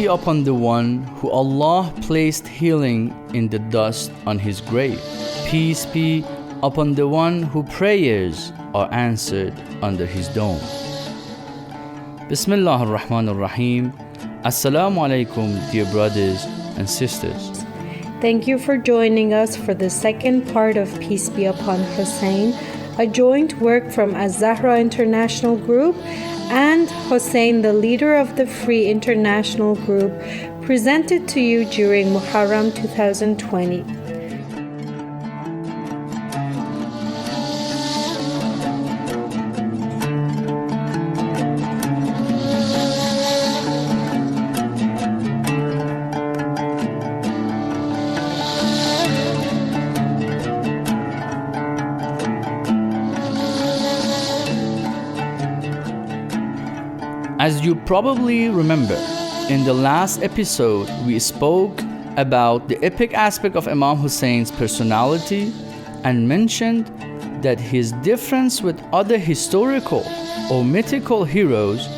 be upon the one who Allah placed healing in the dust on his grave. Peace be upon the one whose prayers are answered under his dome. Bismillah ar-Rahman ar-Rahim. Assalamu alaikum, dear brothers and sisters. Thank you for joining us for the second part of Peace Be Upon Husain, a joint work from Az-Zahra International Group and Husain, the leader of the Free International Group, presented to you during Muharram 2020. As you probably remember, in the last episode we spoke about the epic aspect of Imam Husain's personality and mentioned that his difference with other historical or mythical heroes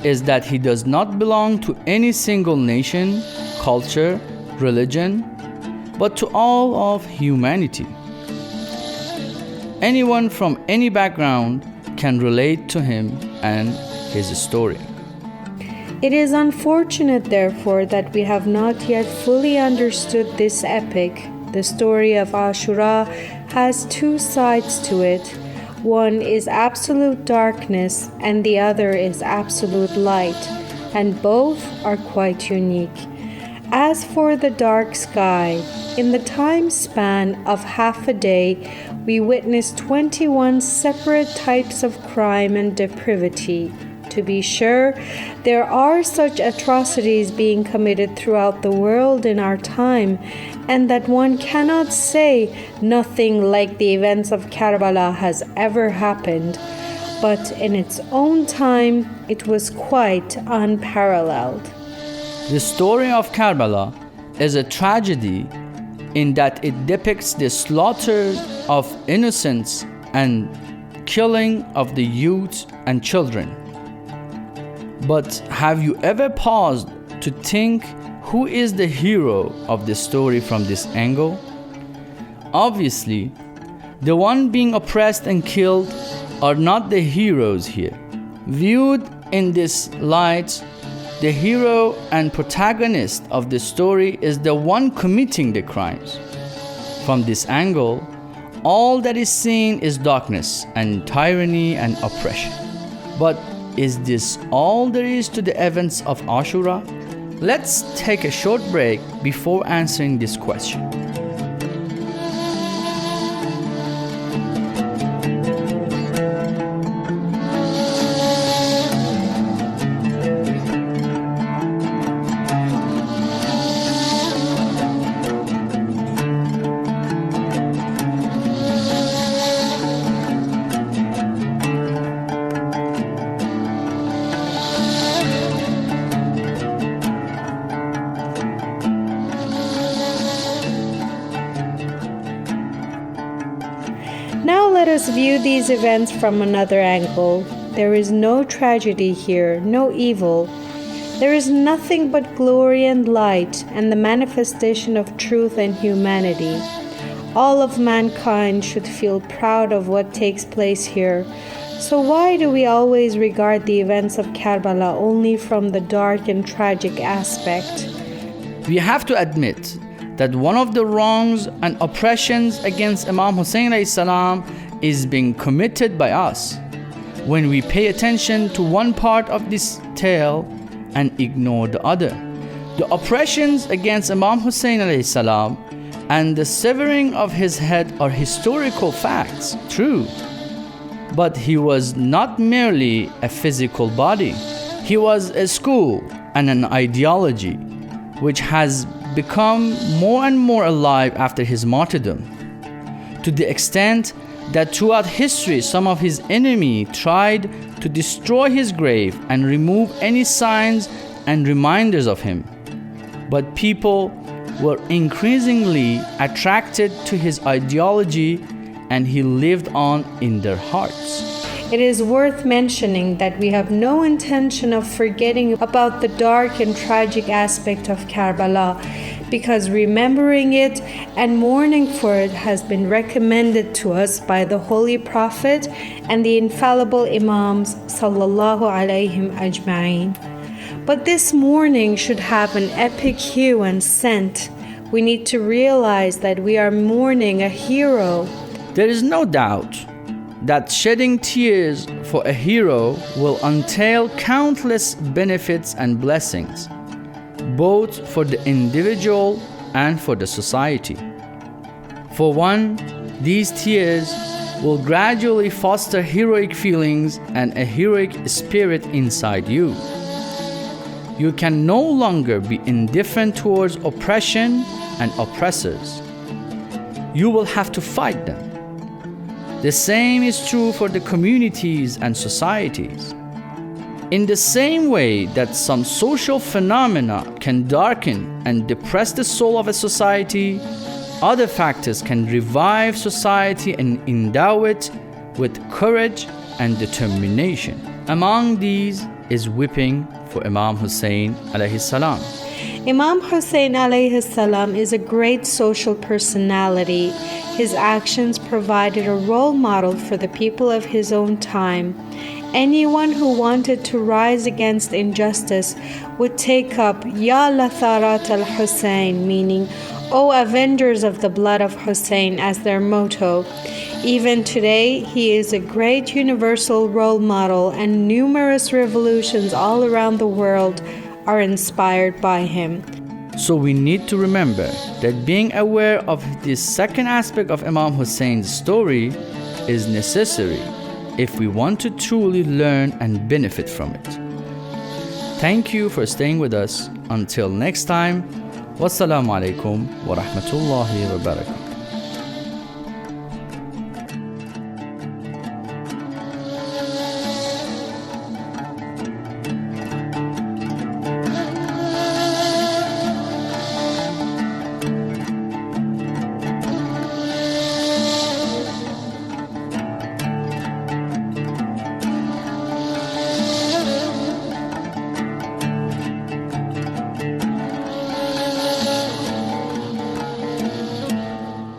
is that he does not belong to any single nation, culture, religion, but to all of humanity. Anyone from any background can relate to him and his story. It is unfortunate, therefore, that we have not yet fully understood this epic. The story of Ashura has two sides to it. One is absolute darkness and the other is absolute light, and both are quite unique. As for the dark sky, in the time span of half a day, we witnessed 21 separate types of crime and depravity. To be sure, there are such atrocities being committed throughout the world in our time, and that one cannot say nothing like the events of Karbala has ever happened, but in its own time, it was quite unparalleled. The story of Karbala is a tragedy in that it depicts the slaughter of innocents and killing of the youth and children. But have you ever paused to think who is the hero of the story from this angle? Obviously, the one being oppressed and killed are not the heroes here. Viewed in this light, the hero and protagonist of the story is the one committing the crimes. From this angle, all that is seen is darkness and tyranny and oppression. But is this all there is to the events of Ashura? Let's take a short break before answering this question. Now let us view these events from another angle. There is no tragedy here, no evil. There is nothing but glory and light and the manifestation of truth and humanity. All of mankind should feel proud of what takes place here. So why do we always regard the events of Karbala only from the dark and tragic aspect? We have to admit that one of the wrongs and oppressions against Imam Husain alayhi salam is being committed by us when we pay attention to one part of this tale and ignore the other. The oppressions against Imam Husain alayhi salam and the severing of his head are historical facts, true. But he was not merely a physical body. He was a school and an ideology which has become more and more alive after his martyrdom, to the extent that throughout history some of his enemies tried to destroy his grave and remove any signs and reminders of him. But people were increasingly attracted to his ideology and he lived on in their hearts. It is worth mentioning that we have no intention of forgetting about the dark and tragic aspect of Karbala, because remembering it and mourning for it has been recommended to us by the Holy Prophet and the infallible Imams sallallahu alayhim ajma'in. But this mourning should have an epic hue and scent. We need to realize that we are mourning a hero. There is no doubt that shedding tears for a hero will entail countless benefits and blessings, both for the individual and for the society. For one, these tears will gradually foster heroic feelings and a heroic spirit inside you. You can no longer be indifferent towards oppression and oppressors. You will have to fight them. The same is true for the communities and societies. In the same way that some social phenomena can darken and depress the soul of a society, other factors can revive society and endow it with courage and determination. Among these is whipping for Imam Husain alayhi salam. Imam Husain alayhi salam is a great social personality. His actions provided a role model for the people of his own time. Anyone who wanted to rise against injustice would take up Ya Latharat al-Husain, meaning, O avengers of the blood of Husain, as their motto. Even today, he is a great universal role model, and numerous revolutions all around the world are inspired by him. So we need to remember that being aware of this second aspect of Imam Husain's story is necessary if we want to truly learn and benefit from it. Thank you for staying with us. Until next time, wassalamu alaikum wa rahmatullahi wa barakatuh.